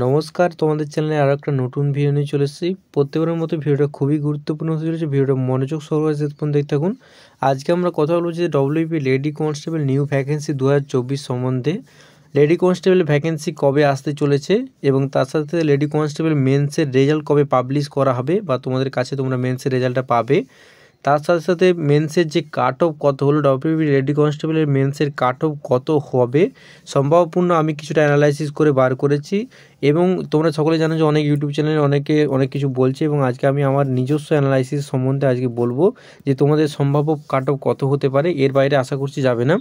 নমস্কার, তোমাদের চ্যানেলে আরও একটা নতুন ভিডিও নিয়ে চলে এসেছি। প্রত্যেকবারের মতো ভিডিওটা খুবই গুরুত্বপূর্ণ হতে চলেছে। ভিডিওটা মনোযোগ সহকারে শেষ পর্যন্ত দেখতে থাকুন। আজকে আমরা কথা বলবো যে WP lady constable new vacancy 2024 সম্বন্ধে। লেডি কনস্টেবল ভ্যাকেন্সি কবে আসতে চলেছে এবং তার সাথে লেডি কনস্টেবল মেন্সের রেজাল্ট কবে পাবলিশ করা হবে বা তোমাদের কাছে তোমরা মেন্সের রেজাল্টটা পাবে। তার সাথে সাথে মেন্সের যে কাট অফ কত হলো, ডব্লিউপি লেডি কনস্টেবলের মেন্সের কাট অফ কত হবে সম্ভাবপূর্ণ আমি কিছুটা অ্যানালাইসিস করে বার করেছি। এবং তোমরা সকলে জানো যে অনেক ইউটিউব চ্যানেলে অনেকে অনেক কিছু বলছে এবং আজকে আমি আমার নিজস্ব অ্যানালাইসিস সম্বন্ধে আজকে বলবো যে তোমাদের সম্ভাব্য কাট অফ কত হতে পারে। এর বাইরে আশা করছি যাবে না।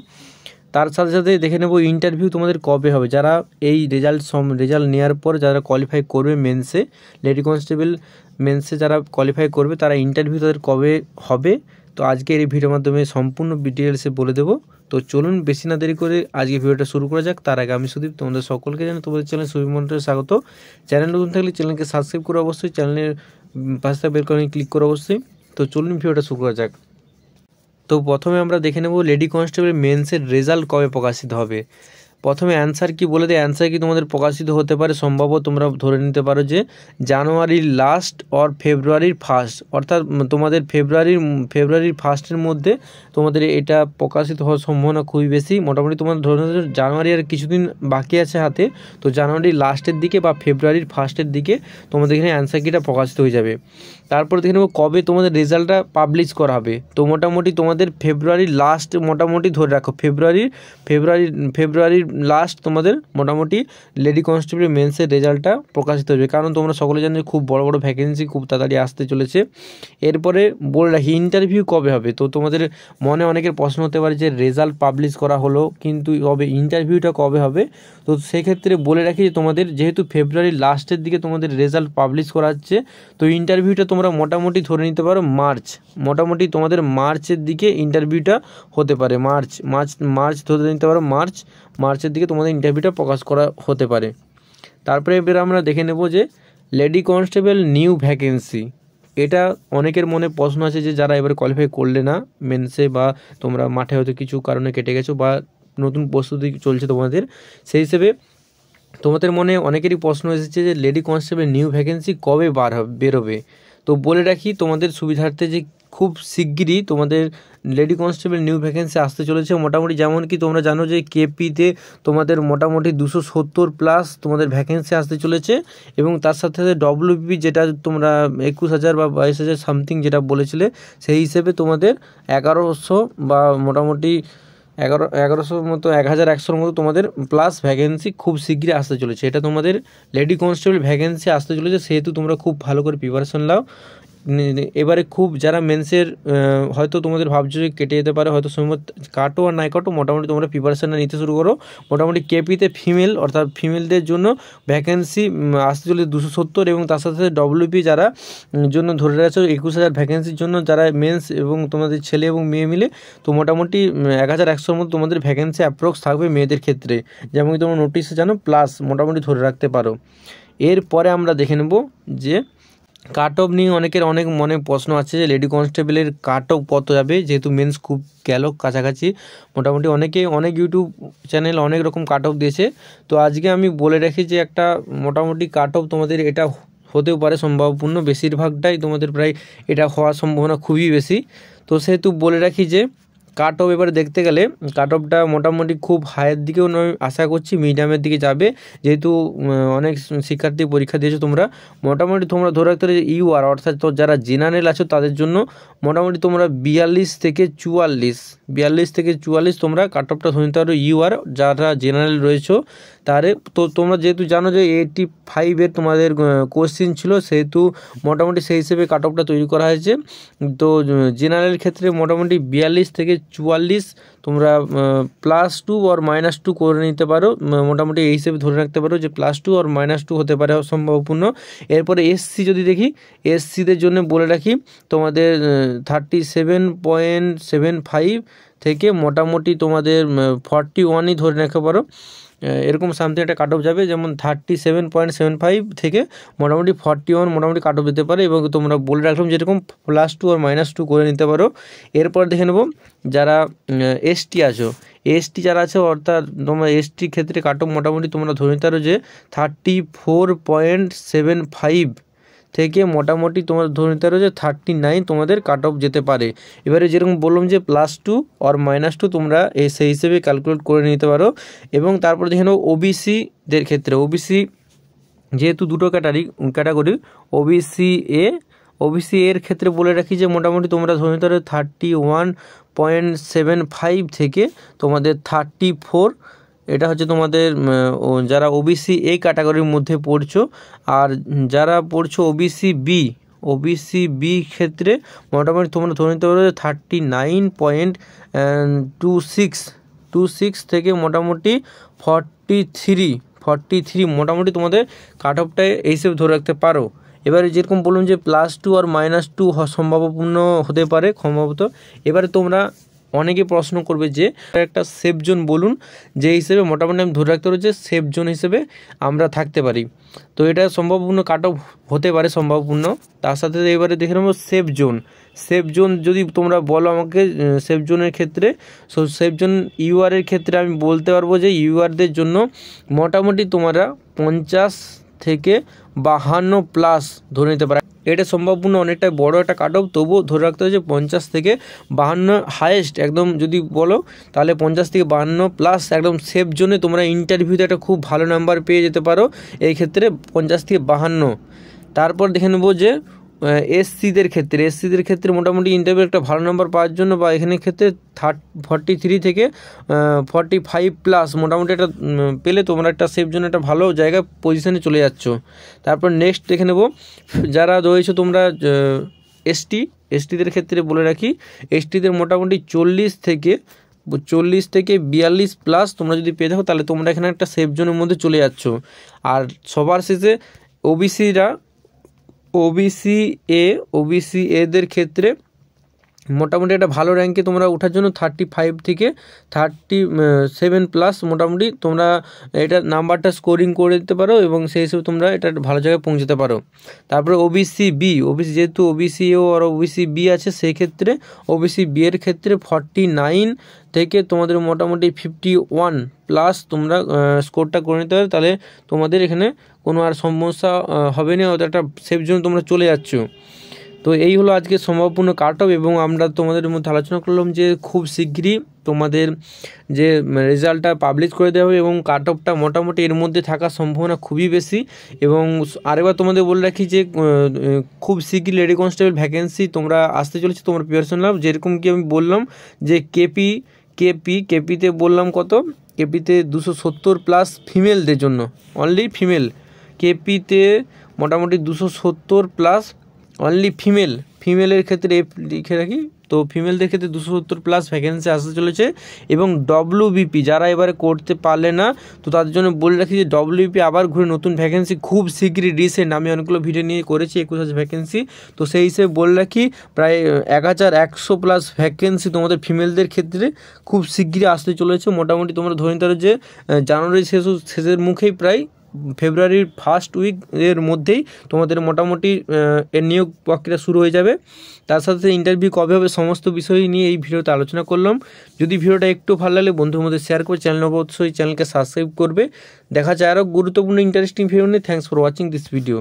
তার সাথে সাথে দেখে নেব ইন্টারভিউ তোমাদের কবে হবে। যারা এই রেজাল্ট নেওয়ার পর যারা কোয়ালিফাই করবে মেন্সে, লেডি কনস্টেবল মেন্সে যারা কোয়ালিফাই করবে তারা ইন্টারভিউ তাদের কবে হবে, তো আজকে এই ভিডিওর মাধ্যমে সম্পূর্ণ ডিটেলসে বলে দেবো। তো চলুন বেশি না দেরি করে আজকে ভিডিওটা শুরু করা যাক। তার আগে আমি সুদীপ, তোমাদের সকলকে জানি তোমাদের চ্যানেল সুদীপ মন্ডলে স্বাগত। চ্যানেল নতুন থাকলে চ্যানেলকে সাবস্ক্রাইব করে অবশ্যই চ্যানেলের পাশে বেল আইকনে ক্লিক করে অবশ্যই। তো চলুন ভিডিওটা শুরু করা যাক। তো প্রথমে আমরা দেখে নেব লেডি কনস্টেবল মেন্সের রেজাল্ট কবে প্রকাশিত হবে। প্রথমে অ্যান্সার কি বলে দেয়, অ্যান্সার কি তোমাদের প্রকাশিত হতে পারে সম্ভবত তোমরা ধরে নিতে পারো যে জানুয়ারির লাস্ট অর ফেব্রুয়ারির ফার্স্ট, অর্থাৎ তোমাদের ফেব্রুয়ারির ফার্স্টের মধ্যে তোমাদের এটা প্রকাশিত হওয়ার সম্ভাবনা খুবই বেশি। মোটামুটি তোমাদের ধরে নিতে জানুয়ারি আর কিছুদিন বাকি আছে হাতে, তো জানুয়ারির লাস্টের দিকে বা ফেব্রুয়ারির ফার্স্টের দিকে তোমাদের এখানে অ্যান্সার কিটা প্রকাশিত হয়ে যাবে। তারপর দেখে নেব কবে তোমাদের রেজাল্টটা পাবলিশ করা হবে। তো মোটামুটি তোমাদের ফেব্রুয়ারির লাস্ট মোটামুটি ধরে রাখো, ফেব্রুয়ারির লাস্ট তোমাদের মোটামুটি লেডি কনস্টেবল মেন্সের রেজাল্টটা প্রকাশিত হবে। কারণ তোমরা সকলে জানো যে খুব বড় বড় ভ্যাকেন্সি খুব তাড়াতাড়ি আসতে চলেছে। এরপরে বলে রাখি ইন্টারভিউ কবে হবে। তো তোমাদের মনে অনেকের প্রশ্ন হতে পারে যে রেজাল্ট পাবলিশ করা হলো কিন্তু কবে ইন্টারভিউটা কবে হবে। তো সেক্ষেত্রে বলে রাখি যে তোমাদের যেহেতু ফেব্রুয়ারির লাস্টের দিকে তোমাদের রেজাল্ট পাবলিশ করা হচ্ছে, তো ইন্টারভিউটা তোমরা মোটামুটি ধরে নিতে পারো মোটামুটি তোমাদের মার্চের দিকে ইন্টারভিউটা হতে পারে। মার্চ ধরে নিতে পারো, মার্চের দিকে তোমাদের ইন্টারভিউটা প্রকাশ করা হতে পারে। তারপরে এবার আমরা দেখে নেব যে লেডি কনস্টেবল নিউ ভ্যাকেন্সি। এটা অনেকের মনে প্রশ্ন আছে যে যারা এবার কোয়ালিফাই করলে না মেন্সে, বা তোমরা মাঠে হয়তো কিছু কারণে কেটে গেছো বা নতুন প্রস্তুতি চলছে তোমাদের, সেই হিসেবে তোমাদের মনে অনেকেরই প্রশ্ন এসেছে যে লেডি কনস্টেবল নিউ ভ্যাকেন্সি কবে বেরোবে। তো বলে রাখি তোমাদের সুবিধার্থে যে খুব শিগগিরই তোমাদের লেডি কনস্টেবল নিউ ভ্যাকেন্সি আসতে চলেছে। মোটামুটি যেমন কি তোমরা জানো যে কেপিতে তোমাদের মোটামুটি 270+ তোমাদের ভ্যাকেন্সি আসতে চলেছে এবং তার সাথে সাথে ডব্লিউপি যেটা তোমরা 21,000 বা 22,000 সামথিং যেটা বলেছিলে, সেই হিসেবে তোমাদের 1100 বা মোটামুটি 1100 মতো 1100 মতো তোমাদের প্লাস ভ্যাকেন্সি খুব শীঘ্রই আসতে চলেছে। এটা তোমাদের লেডি কনস্টেবল ভ্যাকেন্সি আসতে চলেছে, সেহেতু তোমরা খুব ভালো করে প্রিপারেশন নাও। এবারে খুব যারা মেন্সের হয়তো তোমাদের ভাবছো যে কেটে যেতে পারে, হয়তো সময় কাটো আর নাই কাটো, মোটামুটি তোমরা প্রিপারেশানটা নিতে শুরু করো। মোটামুটি কেপিতে ফিমেল অর্থাৎ ফিমেলদের জন্য ভ্যাকেন্সি আসতে চলেছে 270 এবং তার সাথে সাথে ডব্লিউপি যারা জন্য ধরে রাখছো 21,000 ভ্যাকেন্সির জন্য যারা মেন্স এবং তোমাদের ছেলে এবং মেয়ে মিলে, তো মোটামুটি 1100 মতো তোমাদের ভ্যাকেন্সি অ্যাপ্রক্স থাকবে মেয়েদের ক্ষেত্রে, যেমন তোমরা নোটিশে জানো প্লাস মোটামুটি ধরে রাখতে পারো। এরপরে আমরা দেখে নেব যে কাট অফ নিয়ে অনেকের অনেক মনে প্রশ্ন আছে যে লেডি কনস্টেবলের কাট অফ কত যাবে, যেহেতু মেন্স খুব গেল কাছাকাছি। মোটামুটি অনেক ইউটিউব চ্যানেল অনেক রকম কাট অফ দিয়েছে। তো আজকে আমি বলে রাখি যে একটা মোটামুটি কাট অফ তোমাদের এটা হতেও পারে সম্ভাবপূর্ণ, বেশিরভাগটাই তোমাদের প্রায় এটা হওয়ার সম্ভাবনা খুবই বেশি। তো সেহেতু বলে রাখি যে কাট অফ এবারে দেখতে গেলে কাট অফটা মোটামুটি খুব হাইয়ের দিকেও নয়, আশা করছি মিডিয়ামের দিকে যাবে। যেহেতু অনেক শিক্ষার্থী পরীক্ষা দিয়েছো তোমরা, মোটামুটি তোমরা ধরে রাখতে পারো যে ইউআর অর্থাৎ তো যারা জেনারেল আছো তাদের জন্য মোটামুটি তোমরা 42 থেকে 44 তোমরা কাট অফটা ধরে নিতে পারো ইউআর যারা জেনারেল রয়েছো তারে। তো তোমরা যেহেতু জানো যে 85 তোমাদের কোশ্চিন ছিল, সেহেতু মোটামুটি সেই হিসেবে কাট অফটা তৈরি করা হয়েছে। তো জেনারেল ক্ষেত্রে মোটামুটি 42 থেকে 44 তোমরা +2 আর -2 করে নিতে পারো। মোটামুটি এই হিসেবে ধরে রাখতে পারো যে +2 আর -2 হতে পারে সম্ভাবপূর্ণ। এরপরে এসসি যদি দেখি, এসসিদের জন্য বলে রাখি তোমাদের 37.75 থেকে মোটামুটি তোমাদের 41ই ধরে রাখতে পারো, এরকম সামথিং একটা কাট অফ যাবে। যেমন 37.75 থেকে মোটামুটি 41 মোটামুটি কাট অফ যেতে পারে, এবং তোমরা বলে রাখলাম যেরকম +2 আর -2 করে নিতে পারো। এরপর দেখে নেব যারা এসটি আছো, এসটি যারা আছে অর্থাৎ তোমরা এসটির ক্ষেত্রে কাট অফ মোটামুটি তোমরা ধরে নিতে পারো যে 34.75 থেকে মোটামুটি তোমরা ধরে নিতে পারো যে 39 তোমাদের কাট অফ যেতে পারে। এবারে যেরকম বললাম যে +2 আর -2 তোমরা সেই হিসেবে ক্যালকুলেট করে নিতে পারো। এবং তারপর দেখে নেবো ওবিসিদের ক্ষেত্রে, ওবিসি যেহেতু দুটো ক্যাটাগরি ওবিসি এর ক্ষেত্রে বলে রাখি যে মোটামুটি তোমরা ধরে নিতে পারো 31.75 থেকে তোমাদের 34, এটা হচ্ছে তোমাদের যারা ওবিসি এই ক্যাটাগরির মধ্যে পড়ছো। আর যারা পড়ছো ওবিসি বি ক্ষেত্রে মোটামুটি তোমরা ধরে নিতে পারো 39.26 থেকে মোটামুটি 43 মোটামুটি তোমাদের কাট অফটাই এই হিসেবে ধরে রাখতে পারো। এবারে যেরকম বলুন যে +2 আর -2 সম্ভাবপূর্ণ হতে পারে সম্ভবত। এবারে তোমরা অনেকে প্রশ্ন করবে যে একটা সেফ জোন বলুন, যে হিসেবে মোটামুটি আমি ধরে রাখতে পারি যে সেফ জোন হিসেবে আমরা থাকতে পারি। তো এটা সম্ভাবপূর্ণ কাট অফ হতে পারে সম্ভাবপূর্ণ। তার সাথে এবারে দেখে নেবো সেফ জোন যদি তোমরা বলো আমাকে সেফ জোনের ক্ষেত্রে, সেফ জোন ইউআরের ক্ষেত্রে আমি বলতে পারবো যে ইউআরদের জন্য মোটামুটি তোমরা 50 থেকে 52+ ধরে নিতে পারে। এটা সম্ভাবপূর্ণ অনেকটাই বড় একটা কাট অফ, তবুও ধরে রাখতে হবে যে 50 থেকে 52 হাইয়েস্ট একদম যদি বলো তাহলে 50 থেকে 52+ একদম সেফ জোনে তোমরা ইন্টারভিউতে একটা খুব ভালো নাম্বার পেয়ে যেতে পারো এই ক্ষেত্রে 50 থেকে 52। তারপর দেখে নেবো যে এসসিদের ক্ষেত্রে মোটামুটি ইন্টারভিউ একটা ভালো নাম্বার পাওয়ার জন্য বা এখানে ক্ষেত্রে 43 থেকে 45+ মোটামুটি একটা পেলে তোমরা একটা সেফ জন্য একটা ভালো জায়গায় পজিশনে চলে যাচ্ছ। তারপর নেক্সট দেখে নেব যারা রয়েছে তোমরা এসটিদের ক্ষেত্রে বলে রাখি, এসটিদের মোটামুটি 40 থেকে 42+ তোমরা যদি পেয়ে থাকো তাহলে তোমরা এখানে একটা সেফ জোনের মধ্যে চলে যাচ্ছ। আর সবার শেষে ওবিসি এদের ক্ষেত্রে মোটামুটি একটা ভালো র্যাঙ্কে তোমরা ওঠার জন্য 35 থেকে 37+ মোটামুটি তোমরা এটা নাম্বারটা স্কোরিং করে দিতে পারো এবং সেই হিসেবে তোমরা এটা ভালো জায়গায় পৌঁছতে পারো। তারপরে ওবিসি যেহেতু ওবিসি ও আর ওবিসি বি আছে, সেই ক্ষেত্রে ওবিসি বি এর ক্ষেত্রে 49 থেকে তোমাদের মোটামুটি 51+ তোমরা স্কোরটা করে নিতে পারো, তাহলে তোমাদের এখানে কোনো আর সমস্যা হবে না, একটা সেফ জোন তোমরা চলে যাচ্ছ। তো এই হলো আজকে সম্ভাবপূর্ণ কাট অফ এবং আমরা তোমাদের মধ্যে আলোচনা করলাম যে খুব শীঘ্রই তোমাদের যে রেজাল্টটা পাবলিশ করে দেওয়া হবে এবং কাট অফটা মোটামুটি এর মধ্যে থাকার সম্ভাবনা খুবই বেশি। এবং আরেকবার তোমাদের বলে রাখি যে খুব শীঘ্রই লেডি কনস্টেবল ভ্যাকেন্সি তোমরা আসতে চলেছে, তোমরা প্রিপারেশন নাও। যেরকম কি আমি বললাম যে কেপিতে বললাম কত, কেপিতে 270+ ফিমেলদের জন্য, অনলি ফিমেল কেপিতে মোটামুটি 270+ অনলি ফিমেলের ক্ষেত্রে লিখে রাখি। তো ফিমেলদের ক্ষেত্রে 270+ ভ্যাকেন্সি আসতে চলেছে। এবং ডব্লিউবিপি যারা এবারে করতে পারলে না, তো তাদের জন্য বলে রাখি যে ডব্লিউবিপি আবার ঘুরে নতুন ভ্যাকেন্সি খুব শীঘ্রই রিসেন্ট আমি অনেকগুলো ভিডিও নিয়ে করেছি 21,000 ভ্যাকেন্সি। তো সেই হিসেবে বলে রাখি প্রায় 1100+ ভ্যাকেন্সি তোমাদের ফিমেলদের ক্ষেত্রে খুব শীঘ্রই আসতে চলেছে। মোটামুটি তোমরা ধরে নিতে পারো যে জানুয়ারি শেষের মুখেই প্রায় ফেব্রুয়ারির ফার্স্ট উইক এর মধ্যেই তোমাদের মোটামুটি এর নিয়োগ প্রক্রিয়া শুরু হয়ে যাবে। তার সাথে ইন্টারভিউ কবে হবে সমস্ত বিষয় নিয়ে এই ভিডিওতে আলোচনা করলাম। যদি ভিডিওটা একটু ভালো লাগলে বন্ধুর মধ্যে শেয়ার করে চ্যানেলকে সাবস্ক্রাইব করবে। দেখা যায় আরও গুরুত্বপূর্ণ ইন্টারেস্টিং ভিডিও নিয়ে। Thanks for watching this video.